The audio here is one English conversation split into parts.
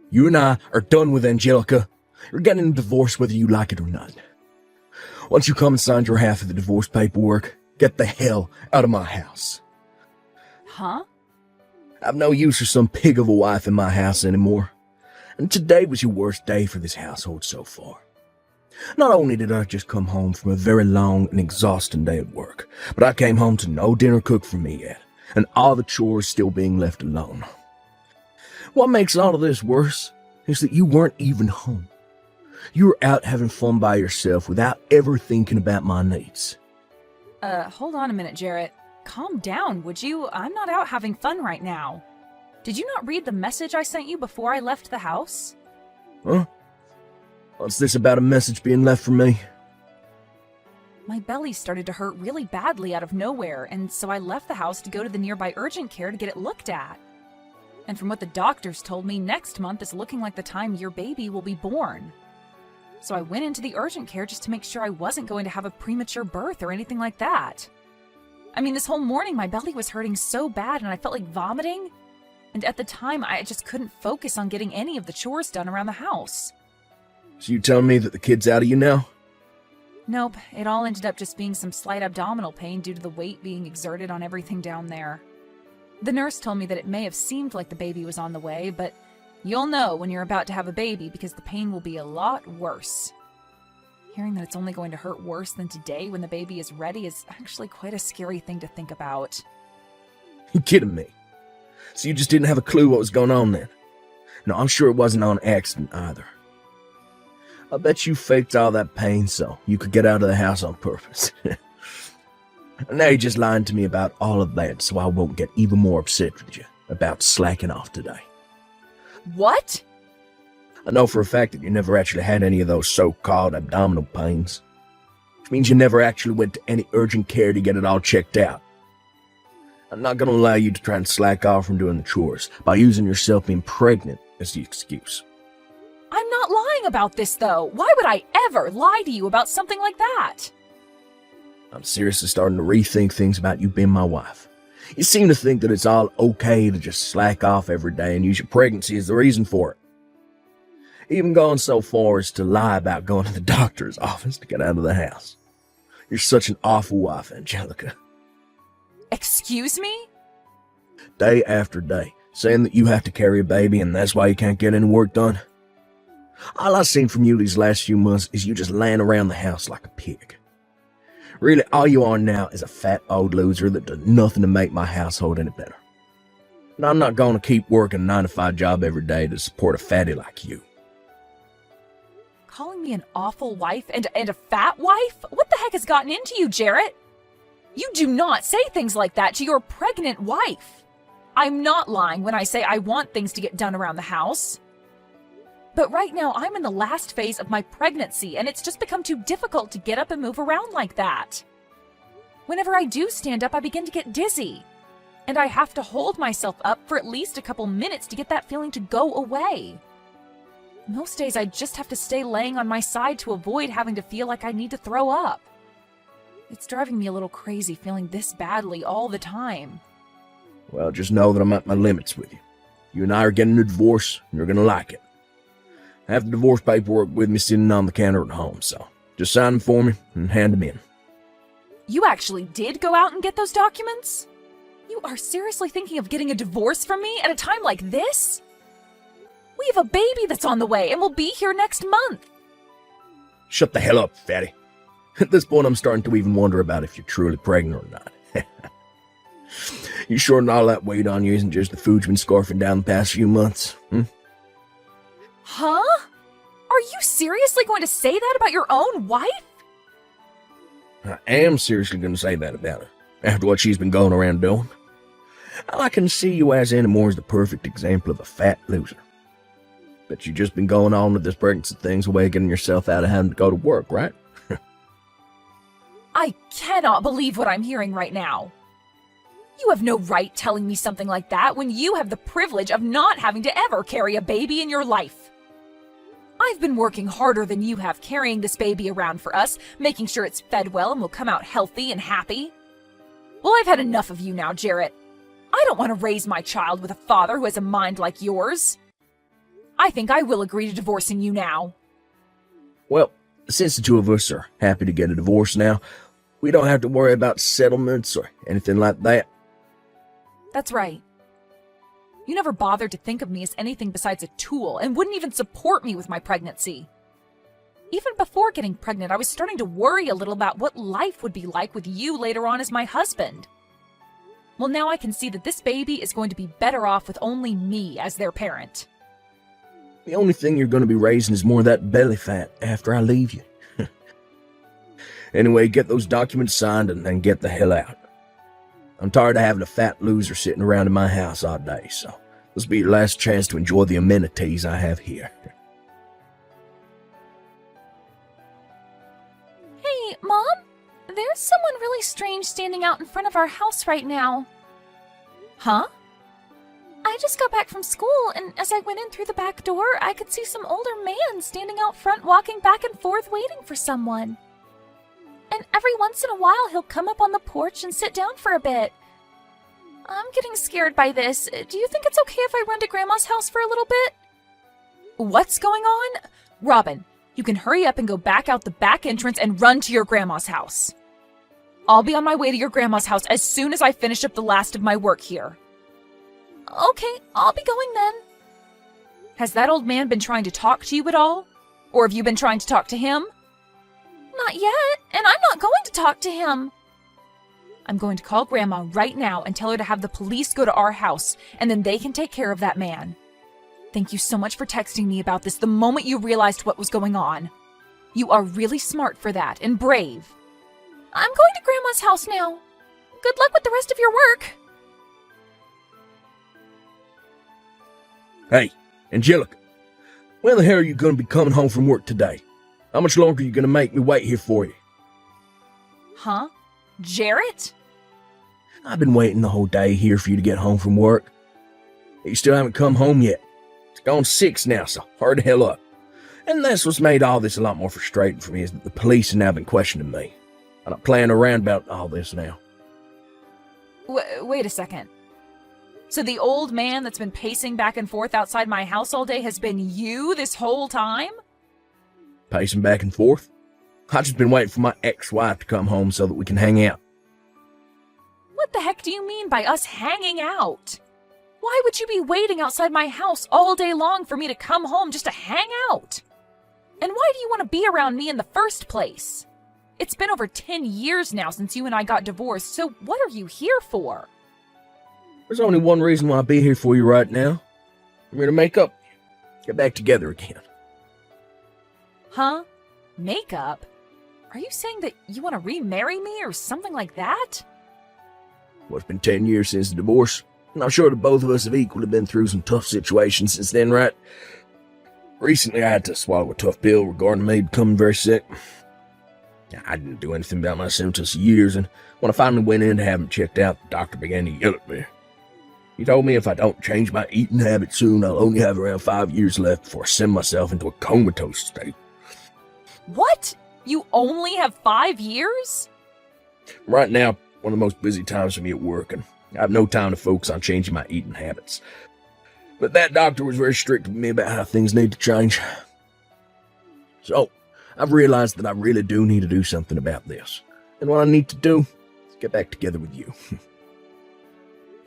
You and I are done with Angelica. You're getting a divorce whether you like it or not. Once you come and sign your half of the divorce paperwork, get the hell out of my house. Huh? I've no use for some pig of a wife in my house anymore. And today was your worst day for this household so far. Not only did I just come home from a very long and exhausting day at work, but I came home to no dinner cooked for me yet, and all the chores still being left alone. What makes all of this worse is that you weren't even home. You were out having fun by yourself without ever thinking about my needs. Hold on a minute, Jarrett. Calm down, would you? I'm not out having fun right now. Did you not read the message I sent you before I left the house? Huh? What's this about a message being left for me? My belly started to hurt really badly out of nowhere, and so I left the house to go to the nearby urgent care to get it looked at. And from what the doctors told me, next month is looking like the time your baby will be born. So I went into the urgent care just to make sure I wasn't going to have a premature birth or anything like that. I mean, this whole morning my belly was hurting so bad and I felt like vomiting. And at the time, I just couldn't focus on getting any of the chores done around the house. So you telling me that the kid's out of you now? Nope, it all ended up just being some slight abdominal pain due to the weight being exerted on everything down there. The nurse told me that it may have seemed like the baby was on the way, but you'll know when you're about to have a baby because the pain will be a lot worse. Hearing that it's only going to hurt worse than today when the baby is ready is actually quite a scary thing to think about. You kidding me? So you just didn't have a clue what was going on then? No, I'm sure it wasn't on accident either. I bet you faked all that pain so you could get out of the house on purpose. And now you're just lying to me about all of that so I won't get even more upset with you about slacking off today. What? I know for a fact that you never actually had any of those so-called abdominal pains. Which means you never actually went to any urgent care to get it all checked out. I'm not going to allow you to try and slack off from doing the chores by using yourself being pregnant as the excuse. I'm not lying about this, though. Why would I ever lie to you about something like that? I'm seriously starting to rethink things about you being my wife. You seem to think that it's all okay to just slack off every day and use your pregnancy as the reason for it. Even going so far as to lie about going to the doctor's office to get out of the house. You're such an awful wife, Angelica. Excuse me? Day after day, saying that you have to carry a baby and that's why you can't get any work done. All I've seen from you these last few months is you just laying around the house like a pig. Really, all you are now is a fat old loser that does nothing to make my household any better. And I'm not going to keep working a 9-to-5 job every day to support a fatty like you. Calling me an awful wife and a fat wife? What the heck has gotten into you, Jarrett? You do not say things like that to your pregnant wife. I'm not lying when I say I want things to get done around the house. But right now, I'm in the last phase of my pregnancy, and it's just become too difficult to get up and move around like that. Whenever I do stand up, I begin to get dizzy. And I have to hold myself up for at least a couple minutes to get that feeling to go away. Most days, I just have to stay laying on my side to avoid having to feel like I need to throw up. It's driving me a little crazy feeling this badly all the time. Well, just know that I'm at my limits with you. You and I are getting a divorce, and you're going to like it. I have the divorce paperwork with me sitting on the counter at home, so just sign them for me and hand them in. You actually did go out and get those documents? You are seriously thinking of getting a divorce from me at a time like this? We have a baby that's on the way and will be here next month. Shut the hell up, fatty. At this point, I'm starting to even wonder about if you're truly pregnant or not. You sure that all that weight on you isn't just the food you've been scarfing down the past few months? Huh? Are you seriously going to say that about your own wife? I am seriously going to say that about her, after what she's been going around doing. All I can see you as anymore is the perfect example of a fat loser. But you've just been going on with this pregnancy thing's way of getting yourself out of having to go to work, right? I cannot believe what I'm hearing right now. You have no right telling me something like that when you have the privilege of not having to ever carry a baby in your life. I've been working harder than you have carrying this baby around for us, making sure it's fed well and will come out healthy and happy. Well, I've had enough of you now, Jarrett. I don't want to raise my child with a father who has a mind like yours. I think I will agree to divorcing you now. Well, since the two of us are happy to get a divorce now, we don't have to worry about settlements or anything like that. That's right. You never bothered to think of me as anything besides a tool and wouldn't even support me with my pregnancy. Even before getting pregnant, I was starting to worry a little about what life would be like with you later on as my husband. Well, now I can see that this baby is going to be better off with only me as their parent. The only thing you're going to be raising is more of that belly fat after I leave you. Anyway, get those documents signed and then get the hell out. I'm tired of having a fat loser sitting around in my house all day, so this will be your last chance to enjoy the amenities I have here. Hey, Mom? There's someone really strange standing out in front of our house right now. Huh? I just got back from school, and as I went in through the back door, I could see some older man standing out front walking back and forth waiting for someone. And every once in a while, he'll come up on the porch and sit down for a bit. I'm getting scared by this. Do you think it's okay if I run to Grandma's house for a little bit? What's going on? Robin, you can hurry up and go back out the back entrance and run to your Grandma's house. I'll be on my way to your Grandma's house as soon as I finish up the last of my work here. Okay, I'll be going then. Has that old man been trying to talk to you at all? Or have you been trying to talk to him? Not yet, and I'm not going to talk to him. I'm going to call Grandma right now and tell her to have the police go to our house, and then they can take care of that man. Thank you so much for texting me about this the moment you realized what was going on. You are really smart for that, and brave. I'm going to Grandma's house now. Good luck with the rest of your work. Hey, Angelica, when the hell are you going to be coming home from work today? How much longer are you going to make me wait here for you? Huh? Jarrett? I've been waiting the whole day here for you to get home from work. You still haven't come home yet. It's gone 6 now, so hurry the hell up. And that's what's made all this a lot more frustrating for me, is that the police have now been questioning me. I'm not playing around about all this now. Wait a second. So the old man that's been pacing back and forth outside my house all day has been you this whole time? Pacing back and forth? I've just been waiting for my ex-wife to come home so that we can hang out. What the heck do you mean by us hanging out? Why would you be waiting outside my house all day long for me to come home just to hang out? And why do you want to be around me in the first place? It's been over 10 years now since you and I got divorced, so what are you here for? There's only one reason why I'll be here for you right now. I'm here to make up. Get back together again. Huh? Makeup? Are you saying that you want to remarry me or something like that? Well, it's been 10 years since the divorce, and I'm sure that both of us have equally been through some tough situations since then, right? Recently, I had to swallow a tough pill regarding me becoming very sick. I didn't do anything about my symptoms for years, and when I finally went in to have them checked out, the doctor began to yell at me. He told me if I don't change my eating habits soon, I'll only have around 5 years left before I send myself into a comatose state. What? You only have 5 years? Right now, one of the most busy times for me at work, and I have no time to focus on changing my eating habits. But that doctor was very strict with me about how things need to change. So, I've realized that I really do need to do something about this. And what I need to do is get back together with you.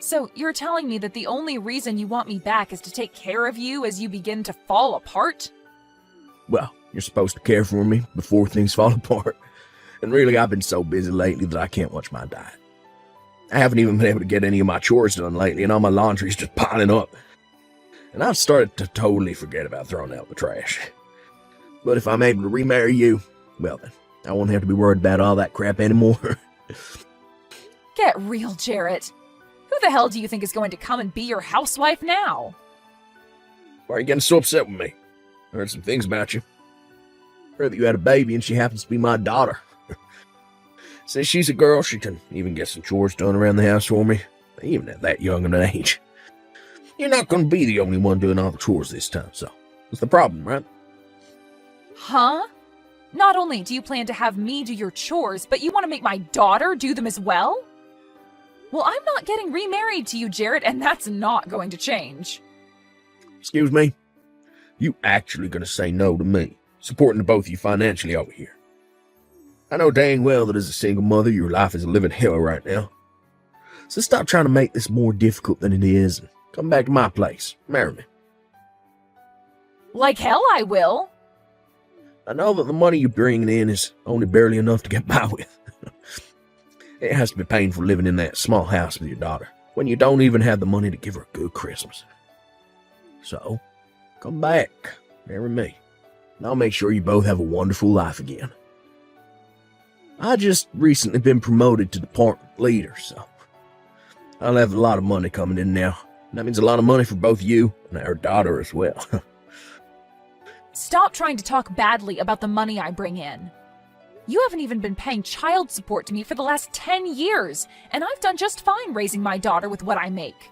So you're telling me that the only reason you want me back is to take care of you as you begin to fall apart? Well, you're supposed to care for me before things fall apart. And really, I've been so busy lately that I can't watch my diet. I haven't even been able to get any of my chores done lately, and all my laundry's just piling up. And I've started to totally forget about throwing out the trash. But if I'm able to remarry you, well then, I won't have to be worried about all that crap anymore. Get real, Jarrett. Who the hell do you think is going to come and be your housewife now? Why are you getting so upset with me? I heard some things about you. Heard that you had a baby and she happens to be my daughter. Since she's a girl, she can even get some chores done around the house for me, even at that young of an age. You're not going to be the only one doing all the chores this time, so what's the problem, right? Huh? Not only do you plan to have me do your chores, but you want to make my daughter do them as well? Well, I'm not getting remarried to you, Jarrett, and that's not going to change. Excuse me? You actually gonna say no to me, supporting the both of you financially over here? I know dang well that as a single mother, your life is a living hell right now. So stop trying to make this more difficult than it is and come back to my place. Marry me. Like hell I will. I know that the money you're bringing in is only barely enough to get by with. It has to be painful living in that small house with your daughter when you don't even have the money to give her a good Christmas. So, come back, marry me, and I'll make sure you both have a wonderful life again. I just recently been promoted to department leader, so I'll have a lot of money coming in now. That means a lot of money for both you and our daughter as well. Stop trying to talk badly about the money I bring in. You haven't even been paying child support to me for the last 10 years, and I've done just fine raising my daughter with what I make.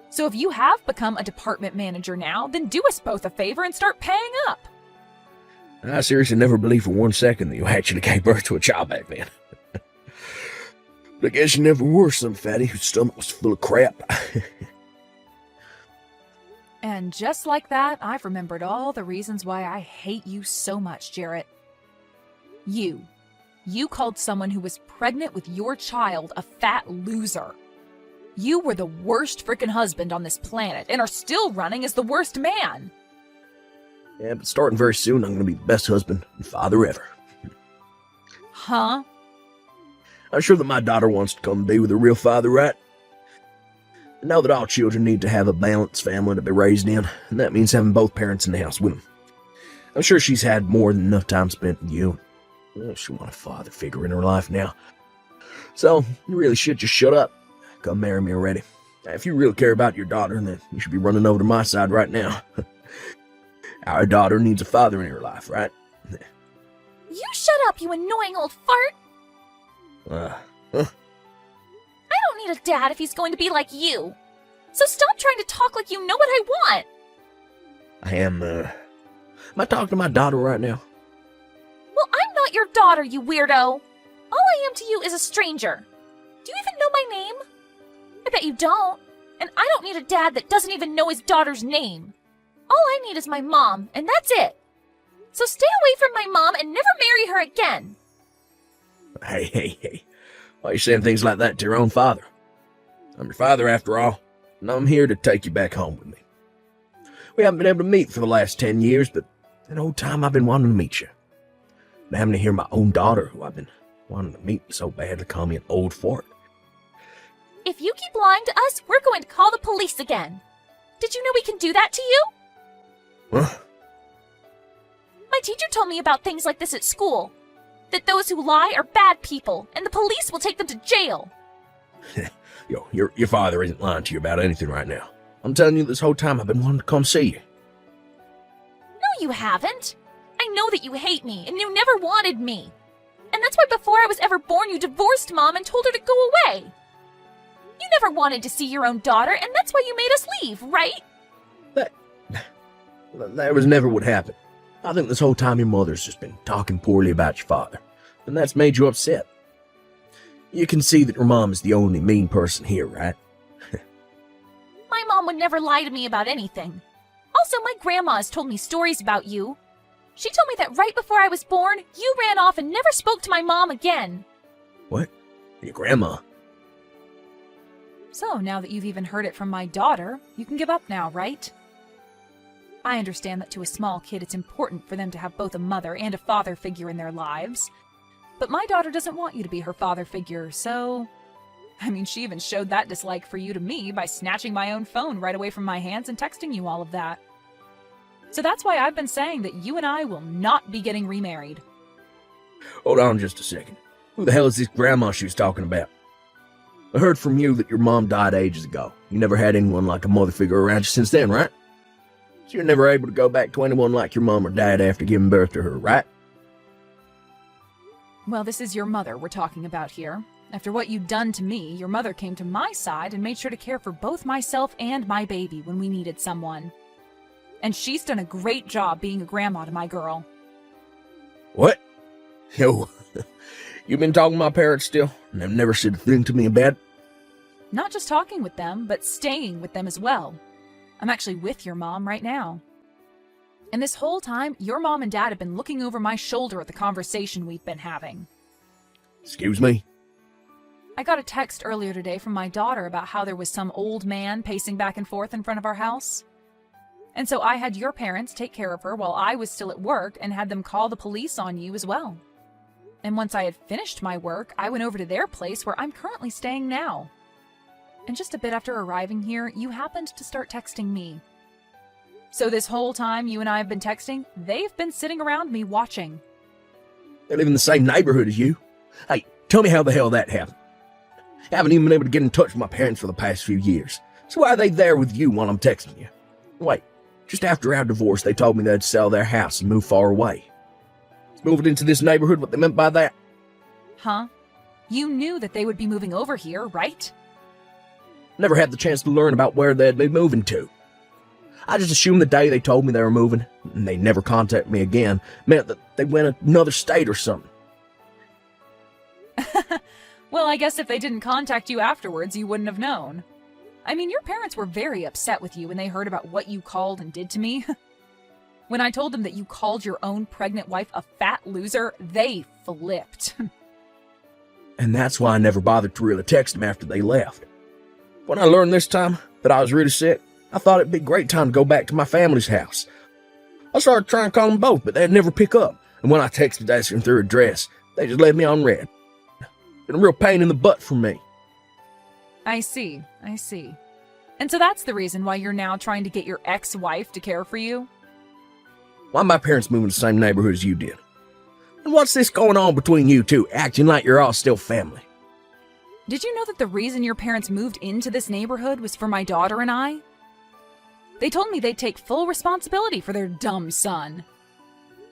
So if you have become a department manager now, then do us both a favor and start paying up. I seriously never believed for 1 second that you actually gave birth to a child back then. But I guess you never were some fatty whose stomach was full of crap. And just like that, I've remembered all the reasons why I hate you so much, Jarrett. You called someone who was pregnant with your child a fat loser. You were the worst frickin' husband on this planet and are still running as the worst man. Yeah, but starting very soon, I'm going to be the best husband and father ever. Huh? I'm sure that my daughter wants to come be with her real father, right? I know that all children need to have a balanced family to be raised in, and that means having both parents in the house with them. I'm sure she's had more than enough time spent with you. Well, she wants a father figure in her life now. So, you really should just shut up. Come marry me already. If you really care about your daughter, then you should be running over to my side right now. Our daughter needs a father in her life, right? You shut up, you annoying old fart! I don't need a dad if he's going to be like you. So stop trying to talk like you know what I want. Am I talking to my daughter right now? Well, I'm not your daughter, you weirdo. All I am to you is a stranger. Do you even know my name? I bet you don't. And I don't need a dad that doesn't even know his daughter's name. All I need is my mom, and that's it. So stay away from my mom and never marry her again. Hey. Why are you saying things like that to your own father? I'm your father after all, and I'm here to take you back home with me. We haven't been able to meet for the last 10 years, but that whole time I've been wanting to meet you. And having to hear my own daughter, who I've been wanting to meet so badly, call me an old fart. If you keep lying to us, we're going to call the police again. Did you know we can do that to you? What? My teacher told me about things like this at school. That those who lie are bad people, and the police will take them to jail. Your father isn't lying to you about anything right now. I'm telling you, this whole time I've been wanting to come see you. No, you haven't. I know that you hate me, and you never wanted me. And that's why before I was ever born, you divorced Mom and told her to go away. You never wanted to see your own daughter, and that's why you made us leave, right? That was never what happened. I think this whole time your mother's just been talking poorly about your father, and that's made you upset. You can see that your mom is the only mean person here, right? My mom would never lie to me about anything. Also, my grandma has told me stories about you. She told me that right before I was born, you ran off and never spoke to my mom again. What? Your grandma? So, now that you've even heard it from my daughter, you can give up now, right? I understand that to a small kid it's important for them to have both a mother and a father figure in their lives. But my daughter doesn't want you to be her father figure, so... I mean, she even showed that dislike for you to me by snatching my own phone right away from my hands and texting you all of that. So that's why I've been saying that you and I will not be getting remarried. Hold on just a second. Who the hell is this grandma she was talking about? I heard from you that your mom died ages ago. You never had anyone like a mother figure around you since then, right? So you're never able to go back to anyone like your mom or dad after giving birth to her, right? Well, this is your mother we're talking about here. After what you'd done to me, your mother came to my side and made sure to care for both myself and my baby when we needed someone. And she's done a great job being a grandma to my girl. What? Yo, you been talking to my parents still? And they've never said a thing to me about it? Not just talking with them, but staying with them as well. I'm actually with your mom right now. And this whole time, your mom and dad have been looking over my shoulder at the conversation we've been having. Excuse me? I got a text earlier today from my daughter about how there was some old man pacing back and forth in front of our house. And so I had your parents take care of her while I was still at work and had them call the police on you as well. And once I had finished my work, I went over to their place where I'm currently staying now. And just a bit after arriving here, you happened to start texting me. So this whole time you and I have been texting, they've been sitting around me watching. They live in the same neighborhood as you. Hey, tell me how the hell that happened. I haven't even been able to get in touch with my parents for the past few years. So why are they there with you while I'm texting you? Wait, just after our divorce, they told me they'd sell their house and move far away. Is moving into this neighborhood what they meant by that? Huh? You knew that they would be moving over here, right? Never had the chance to learn about where they'd be moving to. I just assumed the day they told me they were moving, and they never contacted me again, meant that they went another state or something. Well, I guess if they didn't contact you afterwards, you wouldn't have known. I mean, your parents were very upset with you when they heard about what you called and did to me. When I told them that you called your own pregnant wife a fat loser, they flipped. And that's why I never bothered to really text them after they left. When I learned this time that I was really sick, I thought it'd be a great time to go back to my family's house. I started trying to call them both, but they'd never pick up. And when I texted asking their address, they just left me on red. Been a real pain in the butt for me. I see. And so that's the reason why you're now trying to get your ex-wife to care for you? Why my parents moved in the same neighborhood as you did? And what's this going on between you two, acting like you're all still family? Did you know that the reason your parents moved into this neighborhood was for my daughter and I? They told me they'd take full responsibility for their dumb son.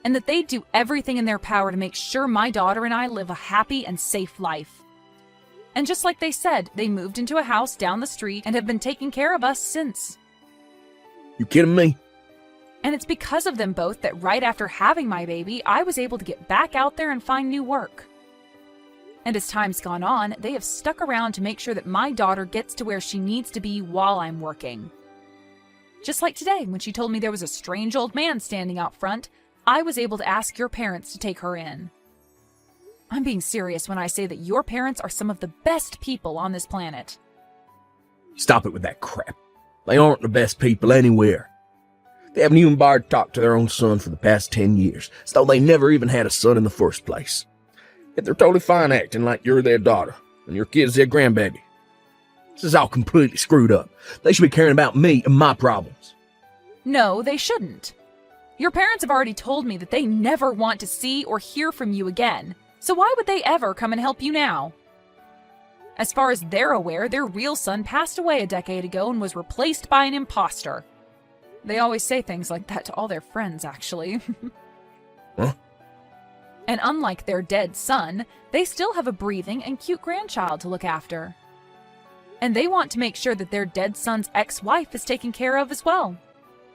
And that they'd do everything in their power to make sure my daughter and I live a happy and safe life. And just like they said, they moved into a house down the street and have been taking care of us since. You kidding me? And it's because of them both that right after having my baby, I was able to get back out there and find new work. And as time's gone on, they have stuck around to make sure that my daughter gets to where she needs to be while I'm working. Just like today, when she told me there was a strange old man standing out front, I was able to ask your parents to take her in. I'm being serious when I say that your parents are some of the best people on this planet. Stop it with that crap. They aren't the best people anywhere. They haven't even bothered to talk to their own son for the past 10 years, as though they never even had a son in the first place. Yet they're totally fine acting like you're their daughter, and your kid's their grandbaby. This is all completely screwed up. They should be caring about me and my problems. No, they shouldn't. Your parents have already told me that they never want to see or hear from you again, so why would they ever come and help you now? As far as they're aware, their real son passed away a decade ago and was replaced by an imposter. They always say things like that to all their friends, actually. Huh? And unlike their dead son, they still have a breathing and cute grandchild to look after. And they want to make sure that their dead son's ex-wife is taken care of as well.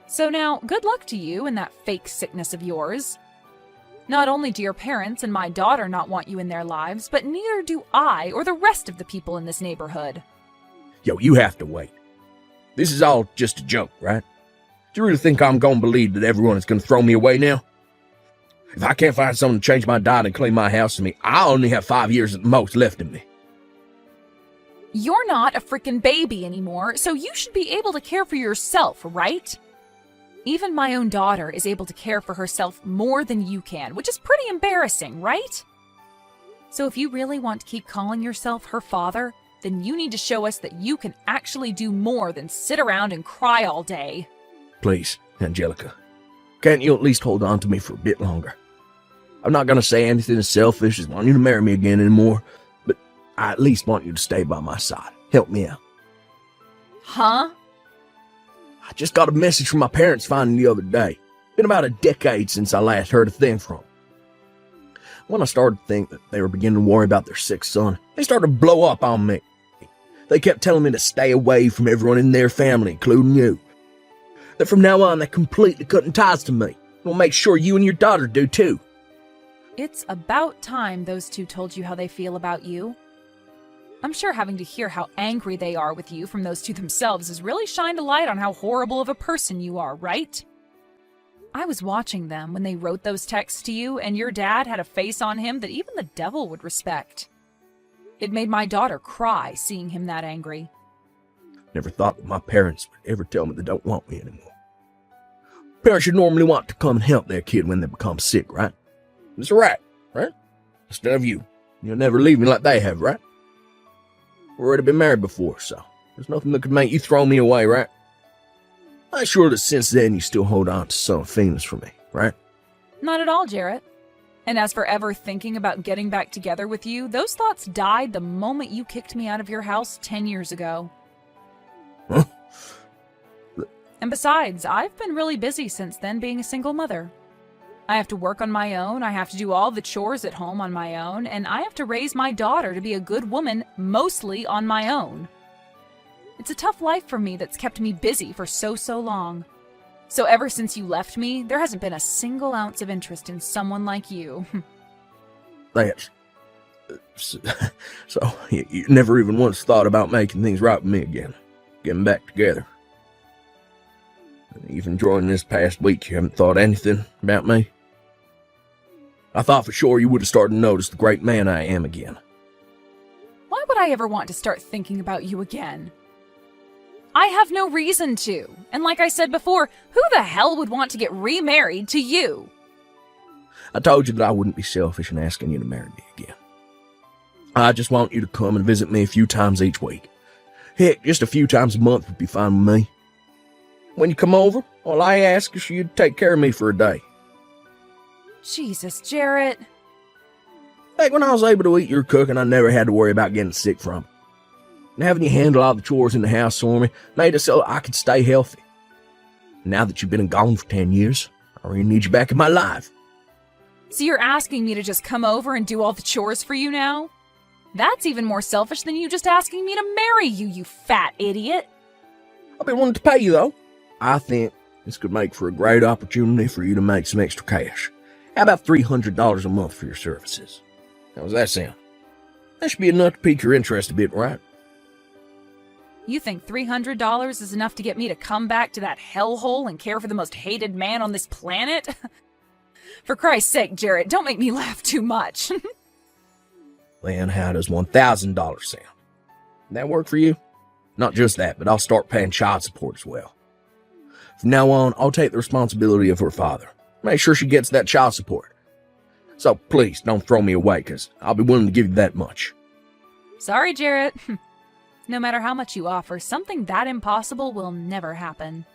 So now, good luck to you and that fake sickness of yours. Not only do your parents and my daughter not want you in their lives, but neither do I or the rest of the people in this neighborhood. Yo, you have to wait. This is all just a joke, right? Do you really think I'm gonna believe that everyone is gonna throw me away now? If I can't find someone to change my diet and clean my house for me, I only have 5 years at the most left in me. You're not a freaking baby anymore, so you should be able to care for yourself, right? Even my own daughter is able to care for herself more than you can, which is pretty embarrassing, right? So if you really want to keep calling yourself her father, then you need to show us that you can actually do more than sit around and cry all day. Please, Angelica, can't you at least hold on to me for a bit longer? I'm not gonna say anything as selfish as wanting you to marry me again anymore, but I at least want you to stay by my side. Help me out. Huh? I just got a message from my parents finally the other day. Been about a decade since I last heard a thing from them. When I started to think that they were beginning to worry about their sick son, they started to blow up on me. They kept telling me to stay away from everyone in their family, including you. That from now on, they're completely cutting ties to me. We'll make sure you and your daughter do too. It's about time those two told you how they feel about you. I'm sure having to hear how angry they are with you from those two themselves has really shined a light on how horrible of a person you are, right? I was watching them when they wrote those texts to you, and your dad had a face on him that even the devil would respect. It made my daughter cry seeing him that angry. Never thought that my parents would ever tell me they don't want me anymore. Parents should normally want to come and help their kid when they become sick, right? It's right? Instead of you. You'll never leave me like they have, right? We've already been married before, so there's nothing that could make you throw me away, right? I'm sure that since then you still hold on to some feelings for me, right? Not at all, Jarrett. And as for ever thinking about getting back together with you, those thoughts died the moment you kicked me out of your house 10 years ago. Huh? And besides, I've been really busy since then being a single mother. I have to work on my own, I have to do all the chores at home on my own, and I have to raise my daughter to be a good woman mostly on my own. It's a tough life for me that's kept me busy for so long. So ever since you left me, there hasn't been a single ounce of interest in someone like you. That's... So, you never even once thought about making things right with me again. Getting back together. Even during this past week, you haven't thought anything about me? I thought for sure you would have started to notice the great man I am again. Why would I ever want to start thinking about you again? I have no reason to. And like I said before, who the hell would want to get remarried to you? I told you that I wouldn't be selfish in asking you to marry me again. I just want you to come and visit me a few times each week. Heck, just a few times a month would be fine with me. When you come over, all I ask is for you to take care of me for a day. Jesus, Jarrett. Back when I was able to eat your cooking, I never had to worry about getting sick from it. And having you handle all the chores in the house for me made it so I could stay healthy. Now that you've been gone for 10 years, I really need you back in my life. So you're asking me to just come over and do all the chores for you now? That's even more selfish than you just asking me to marry you, you fat idiot. I'll be willing to pay you, though. I think this could make for a great opportunity for you to make some extra cash. How about $300 a month for your services? How does that sound? That should be enough to pique your interest a bit, right? You think $300 is enough to get me to come back to that hellhole and care for the most hated man on this planet? For Christ's sake, Jarrett, don't make me laugh too much. Then how does $1,000 sound? That work for you? Not just that, but I'll start paying child support as well. From now on, I'll take the responsibility of her father. Make sure she gets that child support. So please, don't throw me away, because I'll be willing to give you that much. Sorry, Jarrett. No matter how much you offer, something that impossible will never happen.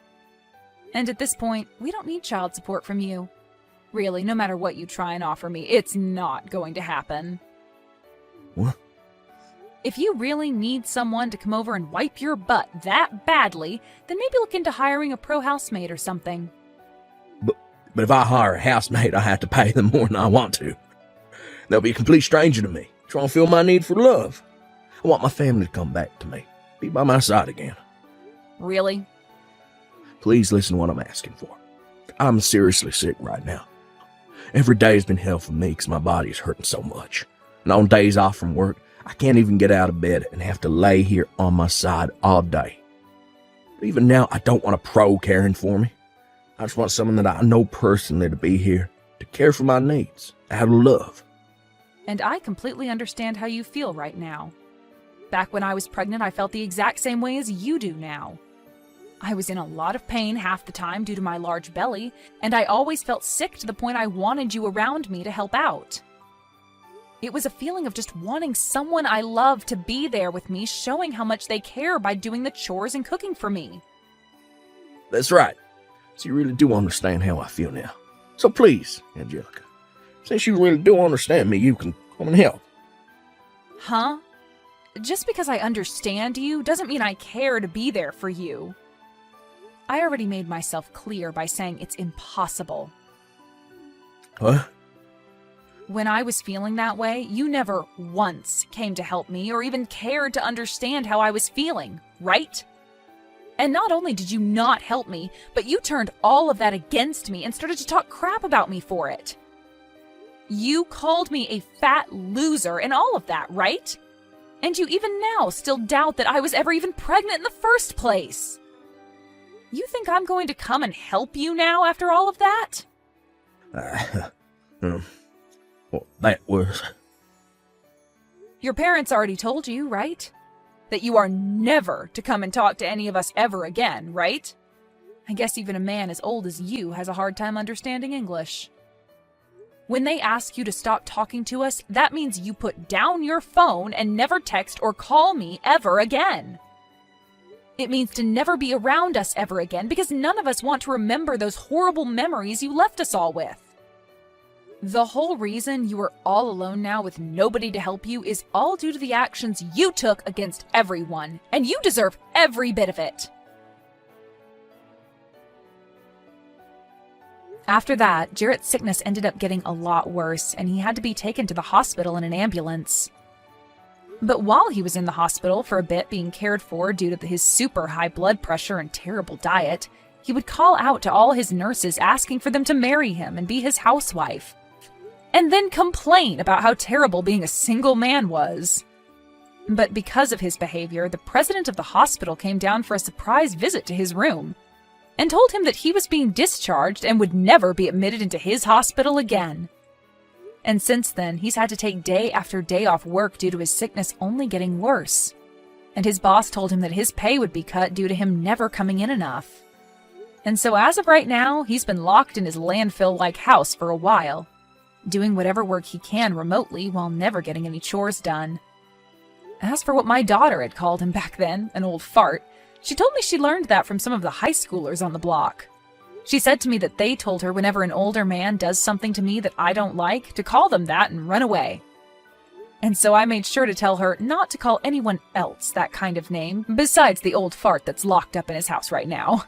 And at this point, we don't need child support from you. Really, no matter what you try and offer me, it's not going to happen. What? If you really need someone to come over and wipe your butt that badly, then maybe look into hiring a pro housemaid or something. But if I hire a housemaid, I have to pay them more than I want to. They'll be a complete stranger to me, trying to feel my need for love. I want my family to come back to me, be by my side again. Really? Please listen to what I'm asking for. I'm seriously sick right now. Every day has been hell for me because my body is hurting so much. And on days off from work, I can't even get out of bed and have to lay here on my side all day. But even now, I don't want a pro caring for me. I just want someone that I know personally to be here, to care for my needs, out of love. And I completely understand how you feel right now. Back when I was pregnant, I felt the exact same way as you do now. I was in a lot of pain half the time due to my large belly, and I always felt sick to the point I wanted you around me to help out. It was a feeling of just wanting someone I love to be there with me, showing how much they care by doing the chores and cooking for me. That's right. So you really do understand how I feel now. So please, Angelica, since you really do understand me, you can come and help. Huh? Just because I understand you doesn't mean I care to be there for you. I already made myself clear by saying it's impossible. What? When I was feeling that way, you never once came to help me or even cared to understand how I was feeling, right? And not only did you not help me, but you turned all of that against me and started to talk crap about me for it. You called me a fat loser and all of that, right? And you even now still doubt that I was ever even pregnant in the first place. You think I'm going to come and help you now after all of that? Well, that was... Your parents already told you, right? That you are never to come and talk to any of us ever again, right? I guess even a man as old as you has a hard time understanding English. When they ask you to stop talking to us, that means you put down your phone and never text or call me ever again. It means to never be around us ever again because none of us want to remember those horrible memories you left us all with. The whole reason you are all alone now with nobody to help you is all due to the actions you took against everyone, and you deserve every bit of it. After that, Jarrett's sickness ended up getting a lot worse, and he had to be taken to the hospital in an ambulance. But while he was in the hospital for a bit being cared for due to his super high blood pressure and terrible diet, he would call out to all his nurses asking for them to marry him and be his housewife, and then complain about how terrible being a single man was. But because of his behavior, the president of the hospital came down for a surprise visit to his room, and told him that he was being discharged and would never be admitted into his hospital again. And since then, he's had to take day after day off work due to his sickness only getting worse. And his boss told him that his pay would be cut due to him never coming in enough. And so as of right now, he's been locked in his landfill-like house for a while, doing whatever work he can remotely while never getting any chores done. As for what my daughter had called him back then, an old fart, she told me she learned that from some of the high schoolers on the block. She said to me that they told her whenever an older man does something to me that I don't like, to call them that and run away. And so I made sure to tell her not to call anyone else that kind of name, besides the old fart that's locked up in his house right now.